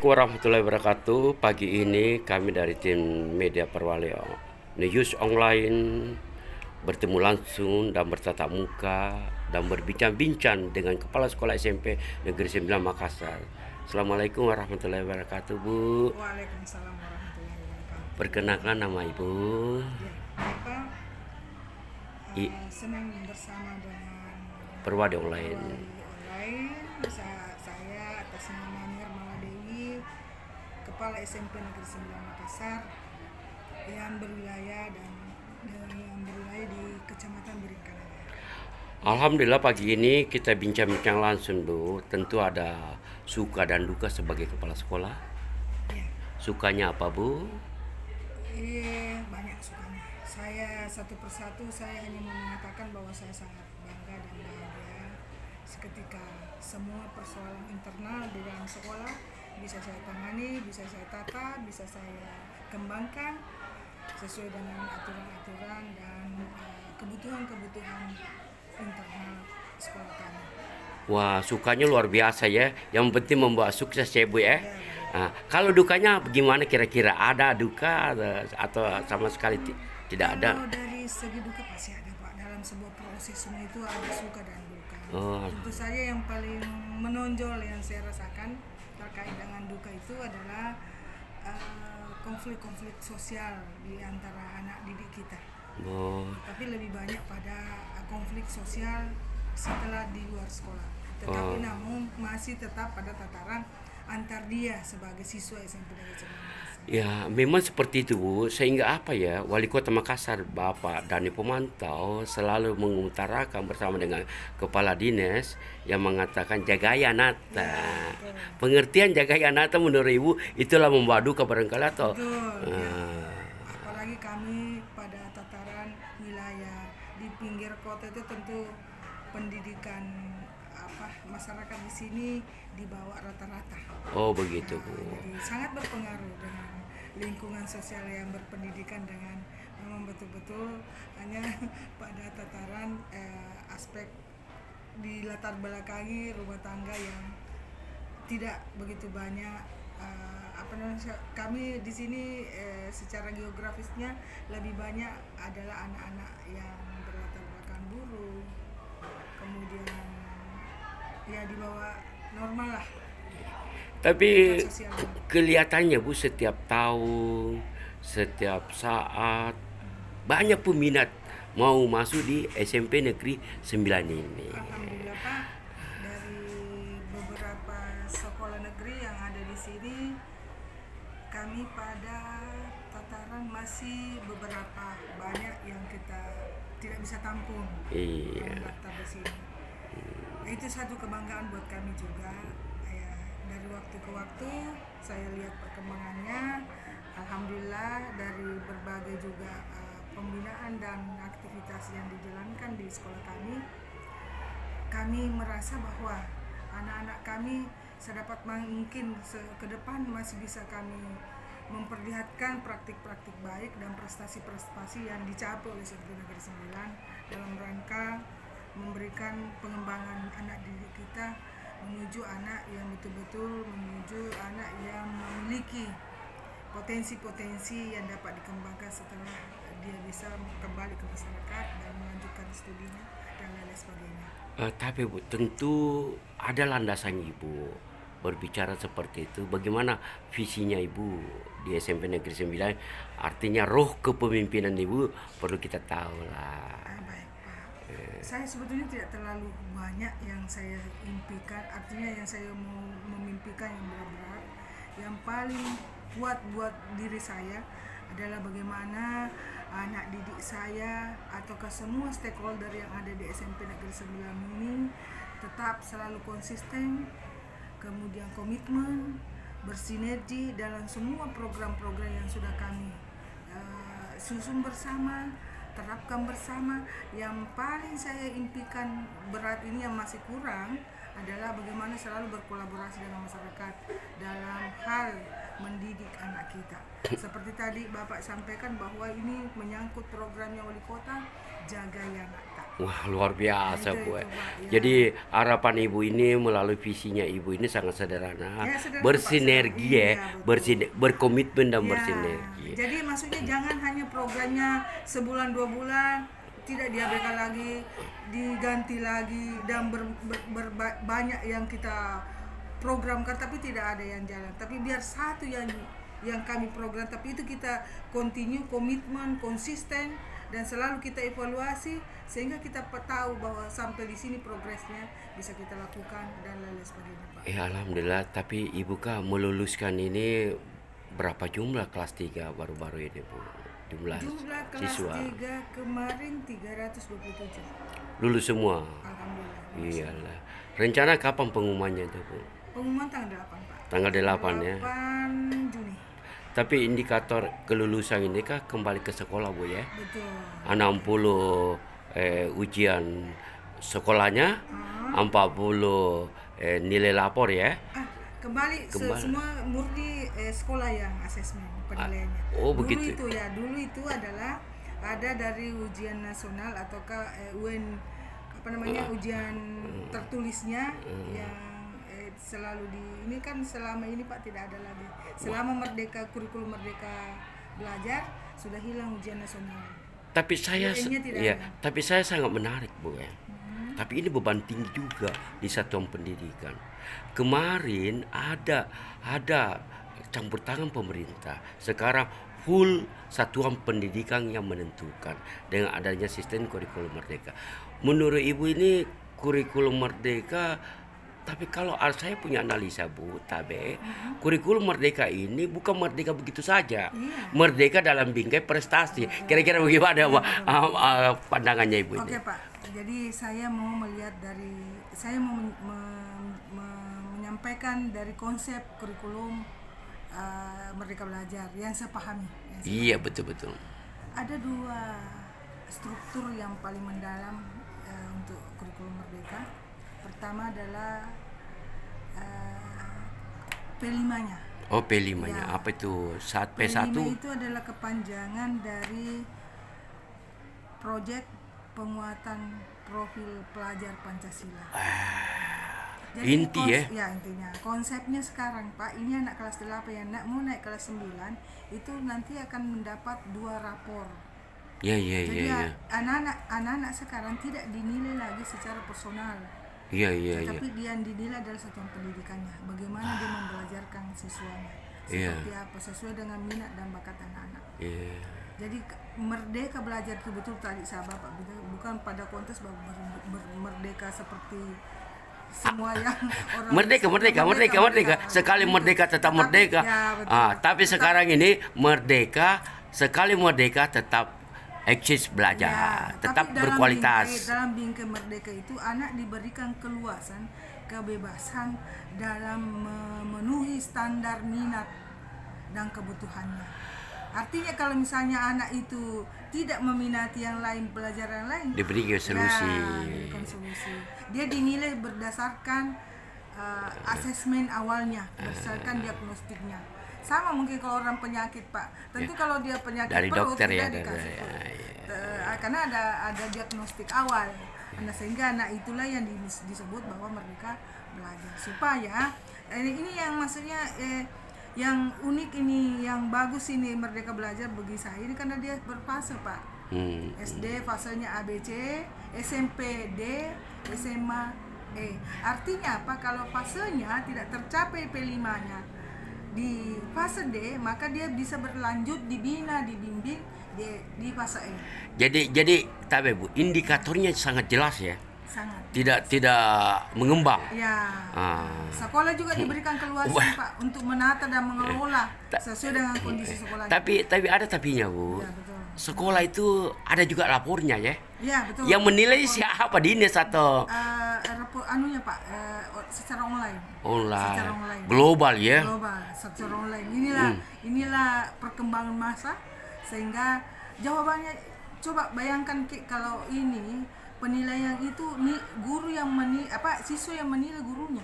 Assalamualaikum warahmatullahi wabarakatuh. Pagi ini kami dari tim Media Perwaleo News Online bertemu langsung dan bertatap muka dan berbincang-bincang dengan Kepala Sekolah SMP Negeri 9 Makassar. Assalamualaikum warahmatullahi wabarakatuh, Bu. Waalaikumsalam warahmatullahi wabarakatuh. Perkenalkan nama Ibu. Ya, Bapak I, senang bersama dengan Perwadi Online. Perwali Online. Saya atas nama Nirmala Dewi, Kepala SMP Negeri 9 Makassar yang berwilayah di Kecamatan Biringkanaya. Alhamdulillah pagi ini kita bincang-bincang langsung, Bu. Tentu ada suka dan duka sebagai kepala sekolah. Ya, Sukanya apa, Bu? banyak sukanya. Saya satu persatu saya hanya mau mengatakan bahwa saya sangat bangga dan bahagia seketika semua persoalan internal di dalam sekolah bisa saya tangani, bisa saya tata, bisa saya kembangkan sesuai dengan aturan-aturan dan kebutuhan-kebutuhan internal sekolah kami. Wah, sukanya luar biasa ya. Yang penting membawa sukses ya, Bu ya. Ya, baik. Nah, kalau dukanya gimana kira-kira? Ada duka atau sama sekali tidak ada? Kalau dari segi duka pasti ada Pak. Dalam sebuah proses semua itu ada suka dan duka. Oh, Tentu saja yang paling menonjol yang saya rasakan terkait dengan duka itu adalah konflik-konflik sosial di antara anak didik kita. oh, Tapi lebih banyak pada konflik sosial setelah di luar sekolah. oh. Tetapi namun masih tetap pada tataran antar dia sebagai siswa SMP Negeri 9 Makassar. Ya, memang seperti itu, Bu. Sehingga apa ya, Wali Kota Makassar, Bapak Dani Pemantau selalu mengutarakan bersama dengan Kepala Dinas yang mengatakan jagaya nata. Betul. Pengertian jagaya nata menurut Ibu itulah membawa duka barangkali atau Betul, ya. Ah, Apalagi kami pada tataran wilayah di pinggir kota itu tentu pendidikan masyarakat di sini di bawah rata-rata. oh begitu, Nah, Bu. jadi sangat berpengaruh dengan lingkungan sosial yang berpendidikan dengan memang betul-betul hanya pada tataran aspek di latar belakangi rumah tangga yang tidak begitu banyak kami di sini secara geografisnya lebih banyak adalah anak-anak yang berlatar belakang buruh, kemudian ya di bawah normal lah Tapi tingkat sosialnya. kelihatannya, Bu, setiap tahun, setiap saat banyak peminat mau masuk di SMP Negeri 9 ini. Alhamdulillah Pak, dari beberapa sekolah negeri yang ada di sini kami pada tataran masih beberapa banyak yang kita tidak bisa tampung yang Iya. mendaftar di sini. Itu satu kebanggaan buat kami juga. Ya, dari waktu ke waktu saya lihat perkembangannya. Alhamdulillah dari berbagai juga pembinaan dan aktivitas yang dijalankan di sekolah kami merasa bahwa anak-anak kami sedapat mungkin ke depan masih bisa kami memperlihatkan praktik-praktik baik dan prestasi-prestasi yang dicapai oleh SMP Negeri 9 dalam rangka memberikan pengembangan anak didik kita menuju anak yang betul-betul menuju anak yang memiliki potensi-potensi yang dapat dikembangkan setelah dia bisa kembali ke masyarakat dan melanjutkan studinya dan lain sebagainya. Tapi Bu, tentu ada landasan Ibu berbicara seperti itu. Bagaimana visinya Ibu di SMP Negeri 9? Artinya roh kepemimpinan Ibu perlu kita tahu lah. Baik Pak, saya sebetulnya tidak terlalu banyak yang saya impikan, artinya yang saya mau memimpikan yang berat-berat. Yang paling kuat buat diri saya adalah bagaimana anak didik saya atau ke semua stakeholder yang ada di SMP Negeri 9 ini tetap selalu konsisten, kemudian komitmen, bersinergi dalam semua program-program yang sudah kami susun bersama, terapkan bersama. Yang paling saya impikan berat ini yang masih kurang adalah bagaimana selalu berkolaborasi dengan masyarakat dalam hal mendidik anak kita. Seperti tadi Bapak sampaikan bahwa ini menyangkut programnya Wali Kota Jagaya Nata. Wah, luar biasa, Bu. Itu, Pak. Ya. Jadi harapan Ibu ini melalui visinya Ibu ini sangat sederhana, Ya, sederhana, Pak. bersinergi Iya, ya, betul. berkomitmen dan Ya, bersinergi. jadi maksudnya jangan hanya programnya sebulan 2 bulan tidak diabaikan lagi, diganti lagi dan banyak yang kita programkan tapi tidak ada yang jalan. Tapi biar satu yang kami program, tapi itu kita continue, komitmen, konsisten dan selalu kita evaluasi sehingga kita tahu bahwa sampai di sini progresnya bisa kita lakukan dan lain sebagainya, Pak. Alhamdulillah, tapi Ibu Kak meluluskan ini berapa jumlah kelas 3 baru-baru ini, Bu? Jumlah Kelas siswa 3 kemarin 327. lulus semua. Alhamdulillah. Iyalah. Rencana kapan pengumumannya itu, Bu? Pengumuman tanggal 8, Pak. Tanggal 8 ya. 8 Juni. Tapi indikator kelulusan ini kah kembali ke sekolah, Bu ya? Betul. 60 ujian sekolahnya, 40 nilai lapor ya. Kembali. Semua murni sekolah yang asesmen penilaiannya. Oh, begitu. Dulu itu adalah ada dari ujian nasional ataukah UN ujian tertulisnya yang selalu ini kan selama ini Pak tidak ada lagi. Selama kurikulum Merdeka Belajar sudah hilang ujian nasional. Tapi saya ada. tapi saya sangat menarik, Bu ya. Tapi ini beban tinggi juga di satuan pendidikan. Kemarin ada campur tangan pemerintah. Sekarang full satuan pendidikan yang menentukan dengan adanya sistem kurikulum merdeka. Menurut Ibu ini kurikulum merdeka, tapi kalau saya punya analisa, Bu Tabe, kurikulum merdeka ini bukan merdeka begitu saja. Merdeka dalam bingkai prestasi. Kira-kira bagaimana pandangannya Ibu ini? Oke, Pak. Jadi saya mau menyampaikan dari konsep kurikulum Merdeka Belajar yang saya pahami. Iya, betul-betul. Ada 2 struktur yang paling mendalam untuk kurikulum Merdeka. Pertama adalah P5-nya. Oh, P5-nya. Ya. Apa itu? Saat P1? P5 itu adalah kepanjangan dari proyek penguatan profil pelajar Pancasila. Jadi Inti ya? Ya, intinya. Konsepnya sekarang, Pak, ini anak kelas 8 yang mau naik kelas 9 itu nanti akan mendapat 2 rapor. Jadi anak-anak sekarang tidak dinilai lagi secara personal. Tapi dia dinilai adalah satuan pendidikannya. Bagaimana dia membelajarkan siswanya. Seperti apa sesuai dengan minat dan bakat anak-anak. Jadi merdeka belajar itu betul tadi sahabat Pak, bukan pada konteks merdeka seperti semua yang orang merdeka. Sekali merdeka tetap merdeka. Tapi sekarang ini sekali merdeka tetap eksis belajar, tetap berkualitas. Dalam bingkai merdeka itu anak diberikan keluasan, kebebasan dalam memenuhi standar minat dan kebutuhannya. Artinya kalau misalnya anak itu tidak meminati yang lain, pelajaran lain, diberikan solusi. Dia dinilai berdasarkan asesmen awalnya, berdasarkan diagnostiknya. Sama mungkin kalau orang penyakit, Pak. Tentu kalau dia penyakit dari perut dokter tidak ya, dikasih karena ada diagnostik awal. Sehingga anak itulah yang disebut bahwa mereka belajar supaya ini yang maksudnya yang unik ini, yang bagus ini Merdeka Belajar bagi saya ini karena dia berfase, Pak. SD fasenya ABC, SMP D, SMA E. Artinya apa? Kalau fasenya tidak tercapai P5-nya di fase D, maka dia bisa berlanjut dibina, dibimbing di fase E. Jadi tapi Bu, indikatornya sangat jelas ya. Sangat. Tidak mengembang. Ya. Sekolah juga diberikan keluasan Pak untuk menata dan mengelola sesuai dengan kondisi sekolahnya. Tapi ada tapinya, Bu. Ya, betul. Sekolah itu ada juga lapornya ya. Ya, betul. Yang menilai siapa, dinas atau Pak, secara online. Online. Secara online. Global ya. Global, secara online. Inilah perkembangan masa sehingga jawabannya coba bayangkan kalau ini penilaian itu guru yang siswa yang menilai gurunya.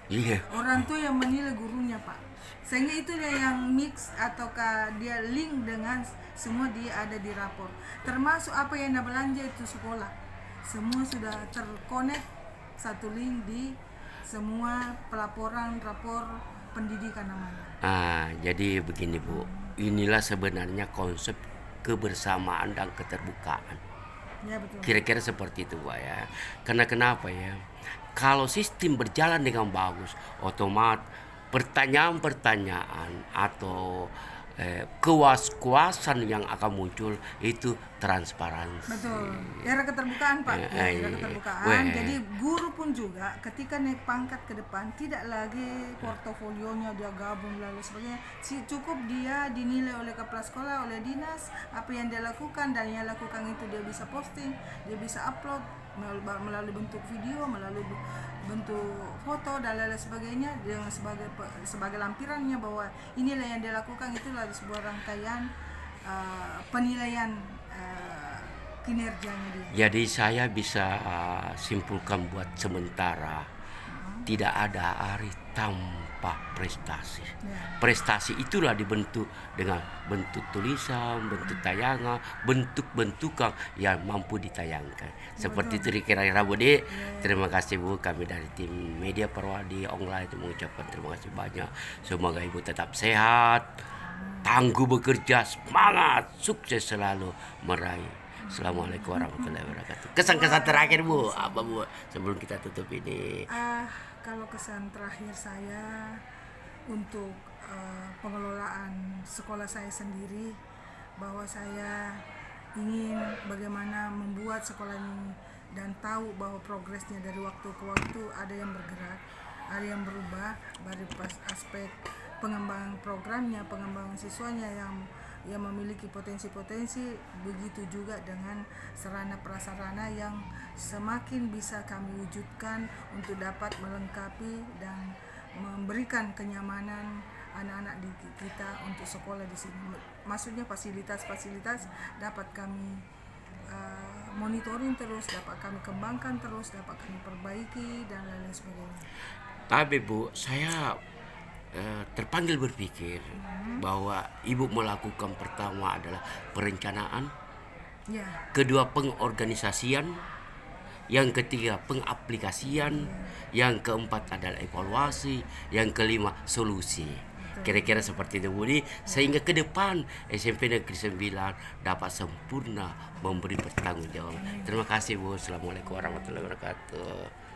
Iya. Orang tua yang menilai gurunya, Pak. Sehingga itu dia yang mix ataukah dia link dengan semua dia ada di rapor. Termasuk apa yang dia belanja itu sekolah. semua sudah terkonek satu link di semua pelaporan rapor pendidikan namanya. Jadi begini Bu, inilah sebenarnya konsep kebersamaan dan keterbukaan. Ya betul. Kira-kira seperti itu Bu ya. Karena kenapa ya? Kalau sistem berjalan dengan bagus, otomatis pertanyaan-pertanyaan atau kuas-kuasan yang akan muncul itu transparansi. Betul. Era keterbukaan Pak. Era keterbukaan. Jadi guru pun juga ketika naik pangkat ke depan tidak lagi portofolionya dia gabung lalu sebagainya. Cukup dia dinilai oleh kepala sekolah, oleh dinas, apa yang dia lakukan dan yang lakukan itu dia bisa posting, dia bisa upload melalui bentuk video, melalui bentuk foto dan lain sebagainya dengan sebagai lampirannya bahwa inilah yang dia lakukan, itulah sebuah rangkaian penilaian kinerjanya dia. Jadi saya bisa simpulkan buat sementara tidak ada hari tanpa prestasi. Prestasi itulah dibentuk dengan bentuk tulisan, bentuk tayangan, bentuk-bentukan yang mampu ditayangkan. Seperti itu kira-kira Bu Di. Terima kasih Bu, kami dari tim Media Perwali Online mengucapkan terima kasih banyak. Semoga Ibu tetap sehat, tangguh bekerja, semangat, sukses selalu meraih. Assalamualaikum warahmatullahi wabarakatuh. Kesan-kesan terakhir Bu, apa Bu sebelum kita tutup ini? Kalau kesan terakhir saya untuk pengelolaan sekolah saya sendiri, bahwa saya ingin bagaimana membuat sekolah ini dan tahu bahwa progresnya dari waktu ke waktu ada yang bergerak, ada yang berubah dari aspek pengembangan programnya, pengembangan siswanya yang memiliki potensi-potensi, begitu juga dengan sarana prasarana yang semakin bisa kami wujudkan untuk dapat melengkapi dan memberikan kenyamanan anak-anak di kita untuk sekolah di sini. Maksudnya fasilitas-fasilitas dapat kami monitoring terus, dapat kami kembangkan terus, dapat kami perbaiki dan lain-lain sebagainya. Tapi Bu, saya terpanggil berpikir bahwa Ibu melakukan pertama adalah perencanaan, kedua pengorganisasian, yang ketiga pengaplikasian, yang keempat adalah evaluasi, yang kelima solusi. Kira-kira seperti itu Budi, sehingga ke depan SMP Negeri 9 dapat sempurna memberi pertanggungjawaban. Terima kasih Bu. Assalamualaikum warahmatullahi wabarakatuh.